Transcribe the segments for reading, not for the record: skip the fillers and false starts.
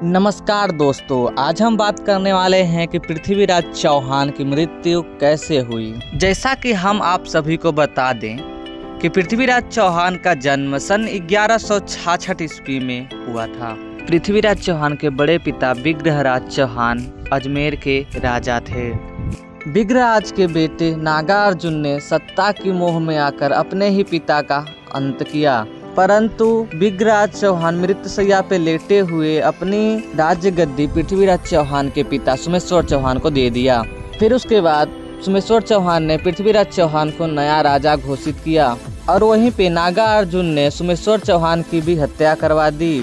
नमस्कार दोस्तों, आज हम बात करने वाले हैं कि पृथ्वीराज चौहान की मृत्यु कैसे हुई। जैसा कि हम आप सभी को बता दें कि पृथ्वीराज चौहान का जन्म सन 1166 ईस्वी में हुआ था। पृथ्वीराज चौहान के बड़े पिता विग्रहराज चौहान अजमेर के राजा थे। विग्रहराज के बेटे नागार्जुन ने सत्ता की मोह में आकर अपने ही पिता का अंत किया, परंतु विग्रहराज चौहान मृत्युशैया पे लेटे हुए अपनी राज्य गद्दी पृथ्वीराज चौहान के पिता सोमेश्वर चौहान को दे दिया। फिर उसके बाद सोमेश्वर चौहान ने पृथ्वीराज चौहान को नया राजा घोषित किया और वहीं पे नागार्जुन ने सोमेश्वर चौहान की भी हत्या करवा दी।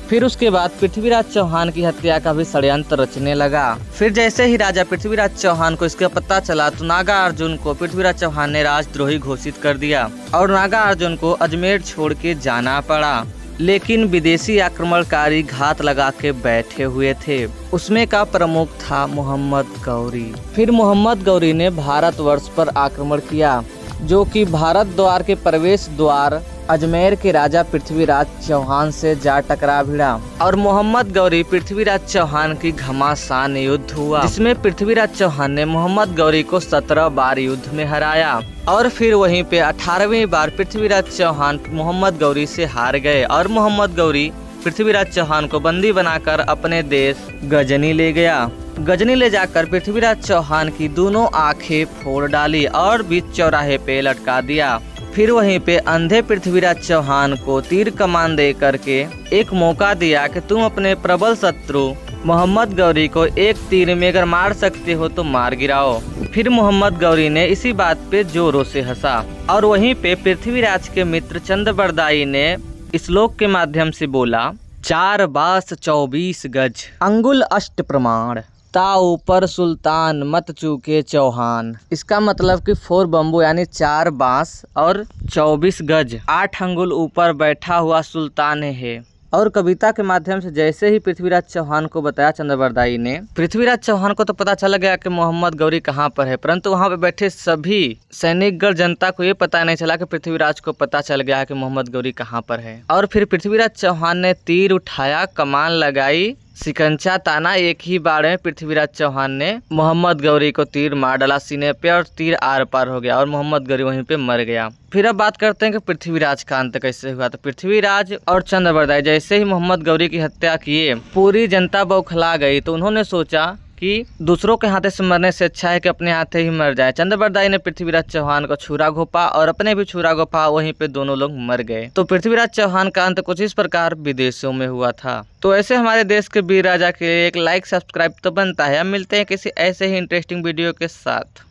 फिर उसके बाद पृथ्वीराज चौहान की हत्या का भी षड्यंत्र रचने लगा। फिर जैसे ही राजा पृथ्वीराज चौहान को इसका पता चला तो नागार्जुन को पृथ्वीराज चौहान ने राजद्रोही घोषित कर दिया और नागार्जुन को अजमेर छोड़ के जाना पड़ा। लेकिन विदेशी आक्रमणकारी घात लगा के बैठे हुए थे। उसमें का प्रमुख था मोहम्मद गौरी। फिर मोहम्मद गौरी ने भारतवर्ष पर आक्रमण किया, जो कि भारत द्वार के प्रवेश द्वार अजमेर के राजा पृथ्वीराज चौहान से जा टकरा भिड़ा और मोहम्मद गौरी पृथ्वीराज चौहान की घमासान युद्ध हुआ, जिसमें पृथ्वीराज चौहान ने मोहम्मद गौरी को 17 बार युद्ध में हराया और फिर वहीं पे 18वीं बार पृथ्वीराज चौहान मोहम्मद गौरी से हार गए और मोहम्मद गौरी पृथ्वीराज चौहान को बंदी बनाकर अपने देश गजनी ले गया। गजनी ले जाकर पृथ्वीराज चौहान की दोनों आंखें फोड़ डाली और बीच चौराहे पे लटका दिया। फिर वहीं पे अंधे पृथ्वीराज चौहान को तीर कमान दे करके एक मौका दिया कि तुम अपने प्रबल शत्रु मोहम्मद गौरी को एक तीर में अगर मार सकते हो तो मार गिराओ। फिर मोहम्मद गौरी ने इसी बात पे जोरों से हंसा और वहीं पे पृथ्वीराज के मित्र चंद्रबरदाई ने श्लोक के माध्यम से बोला, 4 बास 24 गज अंगुल अष्ट प्रमाण ताऊ पर सुल्तान मत चूके चौहान। इसका मतलब कि 4 बम्बू यानी 4 बांस और 24 गज 8 अंगुल ऊपर बैठा हुआ सुल्तान है। और कविता के माध्यम से जैसे ही पृथ्वीराज चौहान को बताया चंद्रबरदाई ने, पृथ्वीराज चौहान को तो पता चला गया कि मोहम्मद गौरी कहाँ पर है, परंतु वहाँ पे बैठे सभी सैनिकगण जनता को ये पता नहीं चला कि पृथ्वीराज को पता चल गया है कि मोहम्मद गौरी कहाँ पर है। और फिर पृथ्वीराज चौहान ने तीर उठाया, कमान लगाई, सिकंचा ताना, एक ही बार में पृथ्वीराज चौहान ने मोहम्मद गौरी को तीर मार डाला सीने पे और तीर आर पार हो गया और मोहम्मद गौरी वहीं पे मर गया। फिर अब बात करते हैं कि पृथ्वीराज का अंत कैसे हुआ। तो पृथ्वीराज और चंद्रबरदाई जैसे ही मोहम्मद गौरी की हत्या किए, पूरी जनता बौखला गई, तो उन्होंने सोचा कि दूसरों के हाथे से मरने से अच्छा है कि अपने हाथे ही मर जाए। चंद्रबरदाई ने पृथ्वीराज चौहान को छुरा घोंपा और अपने भी छुरा घोंपा, वहीं पे दोनों लोग मर गए। तो पृथ्वीराज चौहान का अंत कुछ इस प्रकार विदेशों में हुआ था। तो ऐसे हमारे देश के वीर राजा के लिए एक लाइक सब्सक्राइब तो बनता है। अब मिलते हैं किसी ऐसे ही इंटरेस्टिंग वीडियो के साथ।